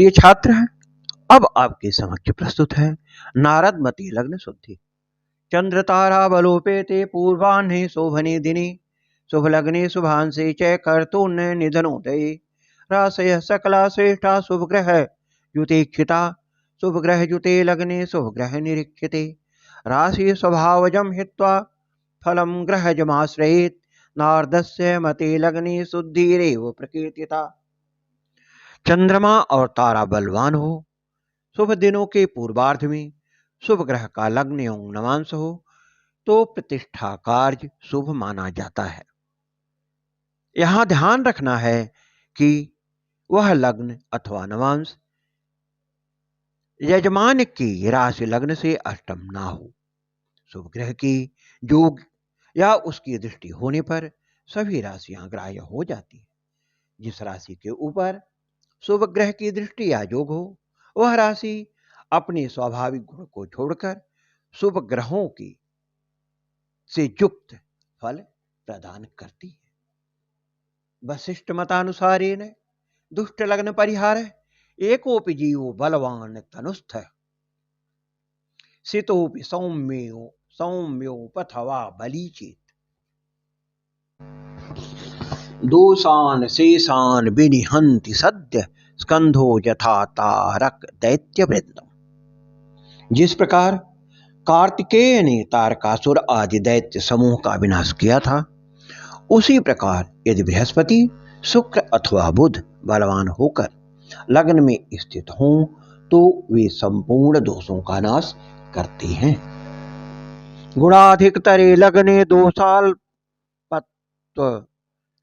प्रिय छात्र, अब आपके समक्ष प्रस्तुत है नारदमती लग्न शुद्धि। चंद्र तारा बलोपेते पूर्वाह्ने शोभने दिने शुभ लग्ने शुभांशे च कर्तून्य निधनोदये राशय सकला श्रेष्ठा शुभ ग्रह युतेक्षिता शुभ ग्रह युते लग्ने शुभ ग्रह निरीक्षिते राशि स्वभावजम हित्वा फलम ग्रहजमाश्रयेत् नारदस्य मते लग्ने शुद्धिरेव प्रकीर्तिता। चंद्रमा और तारा बलवान हो, शुभ दिनों के पूर्वार्ध में शुभ ग्रह का लग्न एवं नवांश हो तो प्रतिष्ठा कार्य शुभ माना जाता है। यहां ध्यान रखना है कि वह लग्न अथवा नवांश यजमान की राशि लग्न से अष्टम ना हो। शुभ ग्रह की योग या उसकी दृष्टि होने पर सभी राशियां ग्राह्य हो जाती है। जिस राशि के ऊपर शुभ ग्रह की दृष्टि या योग हो वह राशि अपने स्वाभाविक गुण को छोड़कर शुभ ग्रहों की से युक्त फल प्रदान करती है। वशिष्ठ मतानुसारेण दुष्ट लग्न परिहार एकोपि जीवो बलवान तनुस्थ सितोपि सौम्यो पथवा बली चेत दोषान शेषान विनिहंति सद्य स्कंधो यथा तारक दैत्य वृंदम। जिस प्रकार कार्तिकेय ने तारकासुर आदि दैत्य समूह का विनाश किया था, उसी प्रकार यदि बृहस्पति शुक्र अथवा बुध बलवान होकर लग्न में स्थित हों तो वे संपूर्ण दोषों का नाश करते हैं। गुणाधिकतरे लग्ने दोषाल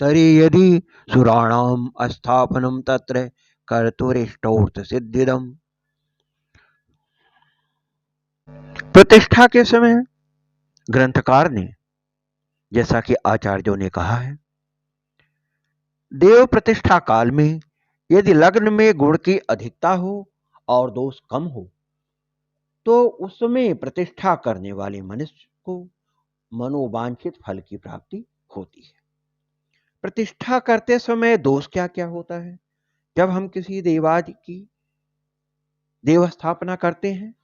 तरे यदि सुराणाम स्थापनम तत्र कर्तुरिष्टोर्थ सिद्धिदम। प्रतिष्ठा के समय ग्रंथकार ने, जैसा कि आचार्यों ने कहा है, देव प्रतिष्ठा काल में यदि लग्न में गुण की अधिकता हो और दोष कम हो तो उसमें प्रतिष्ठा करने वाले मनुष्य को मनोवांछित फल की प्राप्ति होती है। प्रतिष्ठा करते समय दोष क्या क्या होता है? जब हम किसी देवादि की देव स्थापना करते हैं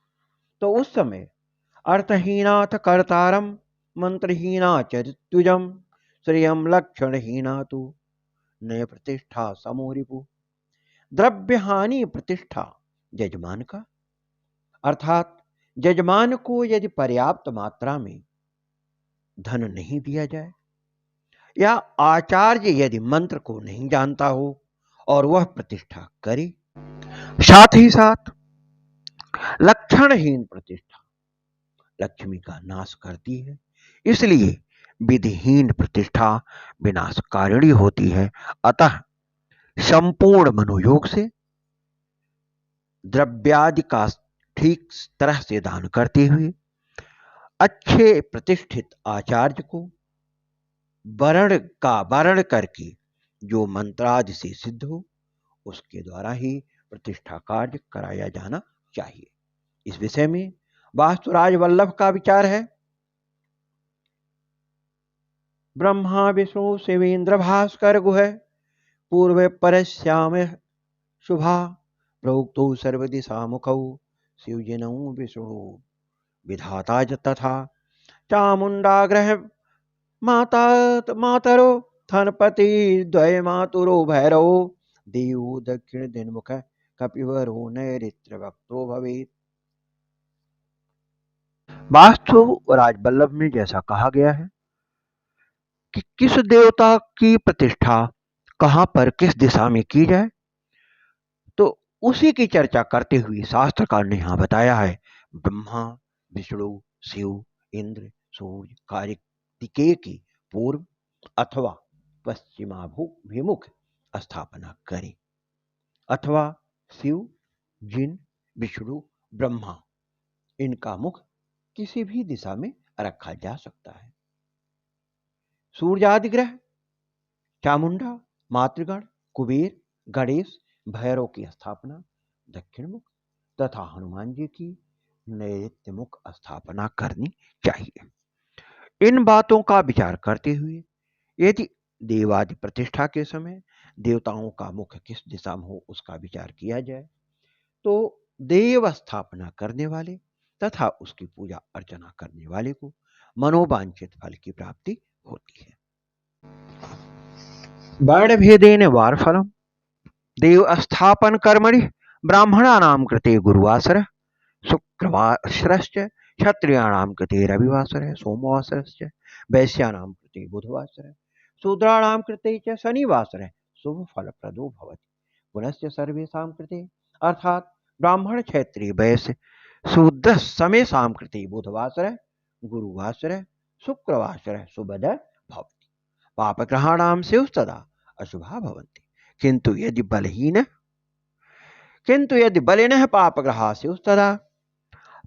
तो उस समय अर्थहीनाथ कर्तारम मंत्रहीना चरित्युजम श्रेयम लक्षणहीना तो नय प्रतिष्ठा समोरिपु। द्रव्य हानि प्रतिष्ठा यजमान का, अर्थात यजमान को यदि पर्याप्त मात्रा में धन नहीं दिया जाए या आचार्य यदि मंत्र को नहीं जानता हो और वह प्रतिष्ठा करे, साथ ही साथ लक्षणहीन प्रतिष्ठा लक्ष्मी का नाश करती है, इसलिए विधिहीन प्रतिष्ठा विनाशकारिणी होती है। अतः संपूर्ण मनोयोग से द्रव्यादि का ठीक तरह से दान करते हुए अच्छे प्रतिष्ठित आचार्य को वर्ण करके जो मंत्रादि से सिद्ध हो उसके द्वारा ही प्रतिष्ठा कार्य कराया जाना चाहिए। इस विषय में वास्तुराज वल्लभ का विचार है। ब्रह्मा विष्णु शिवेंद्र भास्कर गुह पूर्व परश्याम शुभा प्रोक्तो सर्वदिशा मुखौ शिवजिनौ विष्णु विधाता तथा चामुंडा ग्रह मातरो धनपति द्वय मातुरो भैरव देव दक्षिण दिनमुख कपिवरो नैरित्र भक्तो भवेत्। वास्तु राज वल्लभ में जैसा कहा गया है कि किस देवता की प्रतिष्ठा कहां पर किस दिशा में की जाए, तो उसी की चर्चा करते हुए शास्त्रकार ने यहां बताया है ब्रह्मा विष्णु शिव इंद्र सूर्य कार्तिकेय की पूर्व अथवा पश्चिमाभिमुख स्थापना करें, अथवा शिव जिन विष्णु ब्रह्मा इनका मुख किसी भी दिशा में रखा जा सकता है। सूर्यादि ग्रह, चामुंडा, मातृगण, कुबेर, गणेश, भैरव की स्थापना दक्षिण मुख तथा हनुमान जी की नैऋत्य मुख स्थापना करनी चाहिए। इन बातों का विचार करते हुए यदि देवादि प्रतिष्ठा के समय देवताओं का मुख किस दिशा में हो उसका विचार किया जाए तो देव स्थापना करने वाले तथा उसकी पूजा अर्चना करने वाले को मनोवांछित फल की प्राप्ति होती है। वर्ण भेदेन वार फलम देव स्थापन कर्मणि ब्राह्मणानां कृते गुरुवासरः शुक्रवासरश्च क्षत्रियाणां कृते रविवासरः सोमवासरश्च वैश्यानां कृते बुधवासरः शूद्राणां कृते च शनिवासरः शुभ फलप्रदो भवति। पुनश्च सर्वेषां कृते अर्थात ब्राह्मण क्षत्रिय वैश्य शूद्र समेषां कृते बुधवासरः गुरुवासरः शुक्रवासरः शुभदः भवति। पापग्रहाणां स्युस्तदा अशुभा भवन्ति किंतु यदि बलिनः पापग्रहा स्युस्तदा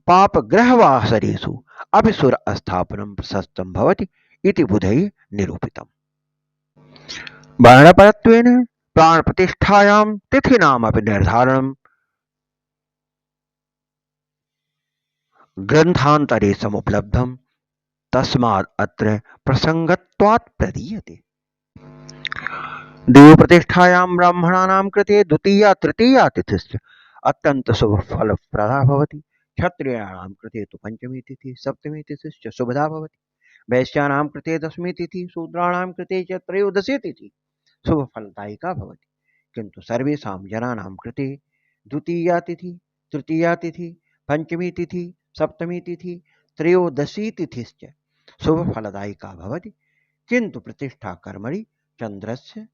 पापग्रहवासरेषु अपि सुर स्थापनं प्रशस्तं भवति इति बुधैः निरूपितम्। वर्णपरत्वेन प्राणप्रतिष्ठायां तिथीनामपि निर्धारणं ग्रन्थान्तरे समुपलब्धं तस्मात् अत्र प्रसंगत्वात् प्रदीयते। देवप्रतिष्ठायां ब्राह्मणानां कृते द्वितीया तृतीया तिथिश्च अत्यंत शुभ फलप्रदा भवति। क्षत्रियाणां कृते तु पंचमी तिथि सप्तमी तिथिश्च शुभदा भवति। वैश्यानां कृते दशमी तिथि शूद्राणां कृते च त्रयोदशी तिथि शुभ फलदायिका भवति। किंतु सर्वेषां जनानां कृते द्वितीया तिथि तृतीया तिथि पंचमी तिथि सप्तमी तिथि त्रयोदशी तिथिश्च शुभ फलदायिका भवति। किंतु प्रतिष्ठा कर्मणि चंद्रस्य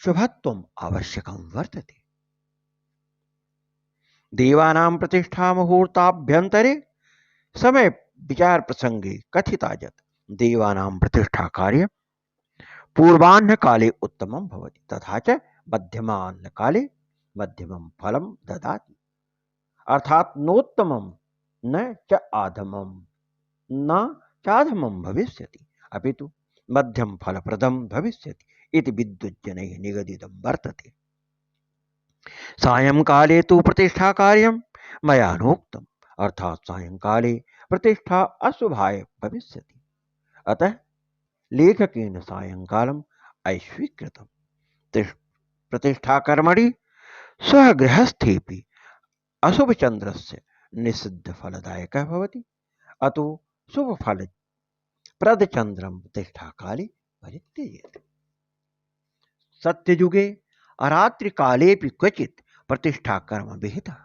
शुभत्वम् आवश्यकं वर्तते। देवानां प्रतिष्ठा मुहूर्ताभ्यंतरे समय विचार प्रसंगे कथिता यत् देवानां प्रतिष्ठा कार्य पूर्वाह्न काले उत्तमं भवति तथा च मध्यमाह्न काले मध्यमं फलं ददाति। अर्थात नोत्तमं न च आधमं न चाधमं भविष्यति अपितु मध्यम फलप्रदं भविष्यति इति विद्वज्जनैः निगदितं वर्तते। सायंकाले तु प्रतिष्ठा कार्यं मया नोक्तम् अर्थात सायंकाले प्रतिष्ठा अशुभाय भविष्यति। अतः लेखकेन सायंकालम् अस्वीकृतम्। प्रतिष्ठा कर्मणि स्वगृहस्थेपि अशुभ चंद्रस्य निषिद्ध फलदायकः भवति। अतो शुभ फल प्रद चंद्रम प्रतिष्ठा काले परित्यजेत्। सत्ययुगे अरात्रि कालेपि क्वचित् प्रतिष्ठा कर्म विहितः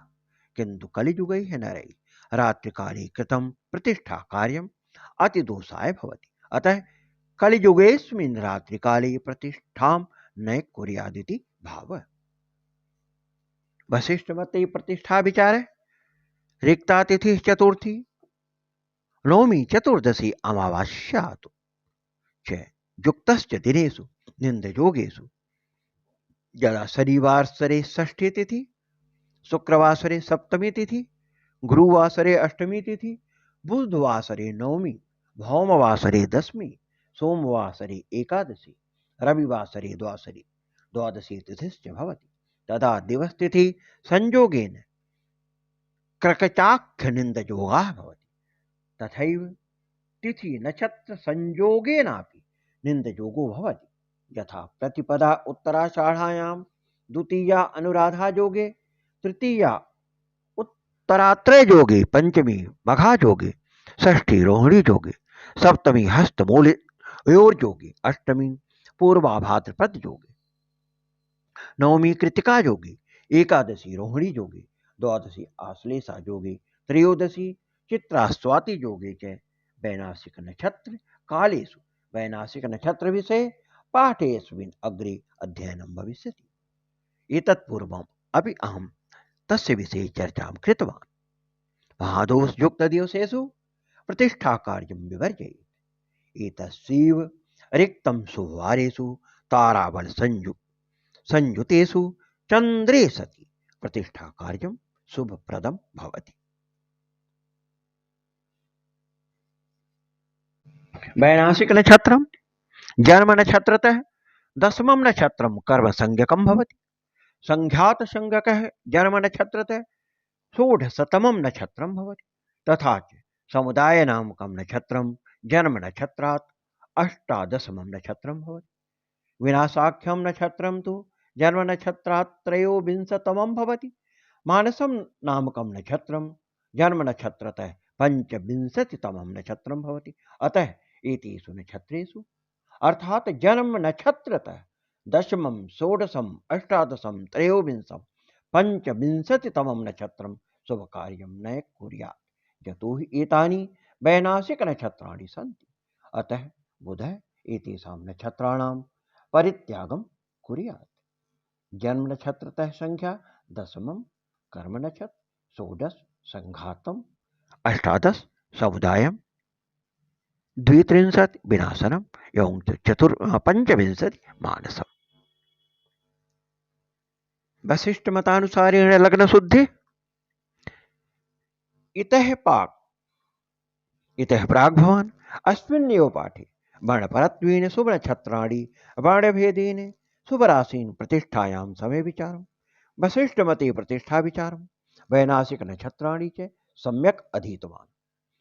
किंतु कलियुगे नरैः रात्रि काले कृतं प्रतिष्ठा कार्यम् अतिदोषाय भवति। अतः कलियुगेऽस्मिन् रात्रि काले प्रतिष्ठां न कुर्यादिति भावः। वशिष्ठ मते प्रतिष्ठा विचारः रिक्ता तिथि चतुर्थी नवमी चतुर्दशी अमावास्या च युक्तश्च दिनेषु निंदयोगेषु यदा शनिवासरे षष्ठी तिथि शुक्रवासरे सप्तमी तिथि गुरुवासरे अष्टमी तिथि बुधवासरे नवमी भौमवासरे दशमी सोमवासरे एकादशी रविवासरे द्वादशी तिथिश्च भवति तदा दिवसतिथि संयोगेन क्रकचाख्य निंदयोगः भवति। तथैव तिथि नक्षत्र संयोगेनापि निंदयोगो भवति। यथा प्रतिपदा उत्तराषाढ़ायां द्वितीया अनुराधा योगे तृतीया उत्तरात्रय योगे पंचमी मघा योगे षष्ठी रोहिणी योगे सप्तमी हस्तमूल योगे अष्टमी पूर्वाभाद्रपद योगे नवमी कृतिका योगे एकादशी रोहिणी योगे द्वादशी आश्लेषा योगे त्रयोदशी चित्रा स्वाति योगे च वैनाशिक नक्षत्र कालेषु वैनाशिक नक्षत्र विषये पाठेऽस्मिन् अग्रे अध्ययनं भविष्यति। एतत्पूर्वम् अपि अहं तस्य विषये चर्चां कृतवान्। महादोषयुक्तदिवसेषु प्रतिष्ठाकार्यं विवर्जयेत्। एतस्यैव रिक्तं शुभवारेषु ताराबल संयुतेषु चंद्रे सति प्रतिष्ठाकार्यं शुभप्रदं भवति। वैनाशिक नक्षत्रं जन्म नक्षत्रतः दशमं नक्षत्रं कर्म संज्ञकं भवति। संघात संज्ञकः जन्म नक्षत्रतः षोडशतमं नक्षत्रं भवति। तथा च समुदाय नामकं नक्षत्रं जन्म नक्षत्रात् अष्टादशमं नक्षत्रं भवति। विनाशाख्यं नक्षत्रं तु जन्म नक्षत्रात् त्रयोविंशतमं भवति। मानसम नामकं नक्षत्रं जन्म नक्षत्रतः पंचविंशतितमं नक्षत्रं भवति। अतः एतेषु नक्षत्रेषु अर्थात जन्म नक्षत्रतः दशमं षोडशम अष्टादशम त्रयोविंशम पंचविंशतितमं नक्षत्रं शुभकार्यं न कुर्यात् यतो हि एतानि वैनाशिक नक्षत्राणि सन्ति। अतः बुधः एतेषां नक्षत्राणां परित्यागं कुर्यात्। जन्म नक्षत्रतः संख्या दशमं कर्म नक्षत्र षोडश संघातम अष्टादश समुदायम द्वित्रिंशत् विनाशनम एवं पंचविंशति मानसम। वशिष्ठ मतानुसारेण लग्न शुद्धि इतः प्राग भवान अस्मिन्नेव पाठे वर्णपरत्वेन शुभ नक्षत्राणि वर्णभेदेन शुभ राशीन् प्रतिष्ठायां समय विचारम् वशिष्ठ मते प्रतिष्ठा विचारम् वैनाशिक नक्षत्राणि च सम्यक् अधीतवान्।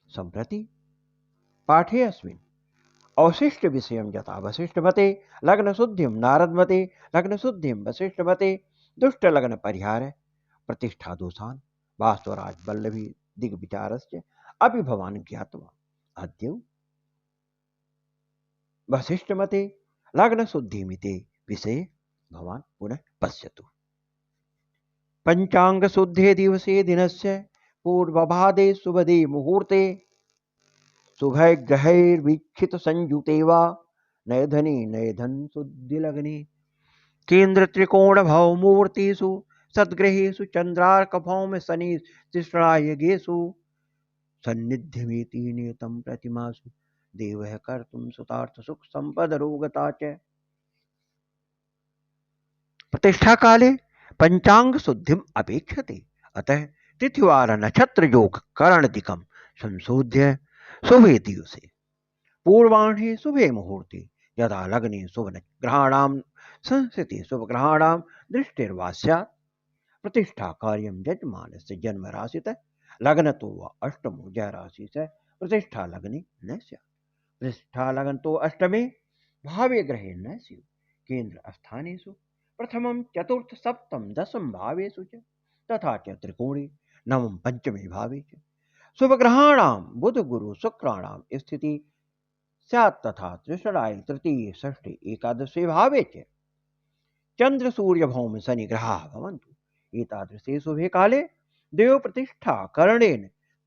सम्प्रति पाठे अस्मिन् अवशिष्ट विषयं यथा वशिष्ठ मते लग्न शुद्धिं नारद मते लग्न शुद्धिं वशिष्ठ मते दुष्ट लग्न परिहार प्रतिष्ठा दोषान् वास्तवराज वल्लभी दिग्विचारस्य अपि भवान् ज्ञातवान्। अद्य वशिष्ठ मते लग्न शुद्धिमिते विषये भवान् पुनः पश्यतु। पंचांग शुद्धे दिवसे दिनस्य पूर्वभादे शुभदे मुहूर्ते शुभै ग्रहैर्वीक्षित संयुते वा नयधने नयधन शुद्धि लग्ने केंद्र त्रिकोण भव मूर्तिषु सद्ग्रहेषु चंद्रार्क भौम शनि तिष्णायगेषु सन्निध्यमेति नियतं प्रतिमासु देवः कर्तुं सुतार्थ सुख संपद रोगता च। प्रतिष्ठा काले पंचांग शुद्धिम अपेक्षते। अतः तिथिवार नक्षत्र योग करणादिकं संशोध्य शुभे दिवसे पूर्वाह्णे शुभे मुहूर्ते यदा लग्ने शुभ ग्रहाणां संस्थिति शुभ ग्रहाणां दृष्टिर्वा स्यात् प्रतिष्ठा कार्यं यजमानस्य जन्म राशितः लग्न तो वा अष्टमो जय राशि से प्रतिष्ठा लग्ने न स्यात्। प्रतिष्ठा लग्न तो अष्टमे भावे ग्रहे न स्युः केंद्र स्थानेषु प्रथमं चतुर्थ सप्तम दशम भावेषु च तथा च त्रिकोणे नवम पंचमे भावे च शुभग्रहाणां बुध गुरु शुक्राणां स्थिति स्यात् तथा त्रिषडाय तृतीय षष्ठे एकादशे भावे च चंद्र सूर्य भौम शनि ग्रहाः भवन्तु। एतादृशे शुभे काले देव प्रतिष्ठा करणेन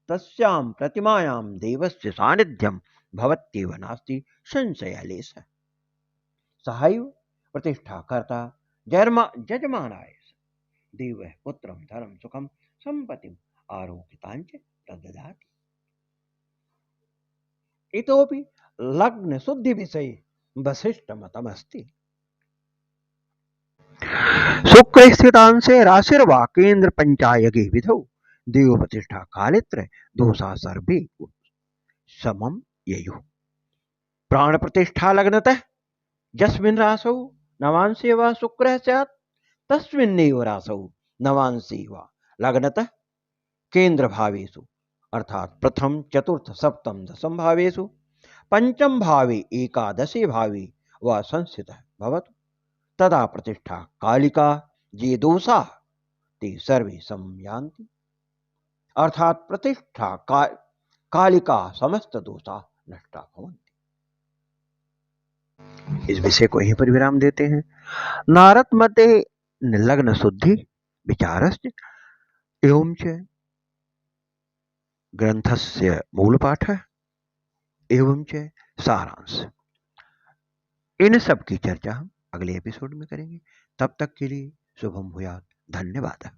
तस्यां प्रतिमायां देवस्य सान्निध्यं भवत्येव नास्ति संशयलेशः। सहैव प्रतिष्ठाकर्ता यजमानाय देवः पुत्रं धनं सुखं सम्पत्तिम् आरोग्यताञ्च प्रददाति। इतोपि लग्न शुद्धि विषये वशिष्ठ मतमस्ति। शुक्र स्थितांशे राशिर्वा केंद्र पंचायगे विधौ देव प्रतिष्ठा कालेत्र दोषा सर्वे समम ययुः। प्राण प्रतिष्ठा लग्नतः यस्मिन् रासौ नवांशे वा शुक्रः स्यात् तस्मिन्नेव रासौ नवांशे वा लग्नतः केंद्र भावेषु अर्थात प्रथम चतुर्थ सप्तम दशम भावेषु पंचम भावे एकादशे भावे वा संस्थितः भवतु तदा प्रतिष्ठा कालिका ये दोषा ते सर्वे संयान्ति अर्थात प्रतिष्ठा कालिका समस्त दोषा नष्टा भवन्ति। इस विषय को यहीं पर विराम देते हैं। नारद मते लग्न शुद्धि विचारस्य एवं च ग्रंथस्य मूल पाठ एवं च सारांश इन सब की चर्चा हम अगले एपिसोड में करेंगे। तब तक के लिए शुभम भूयात्। धन्यवाद।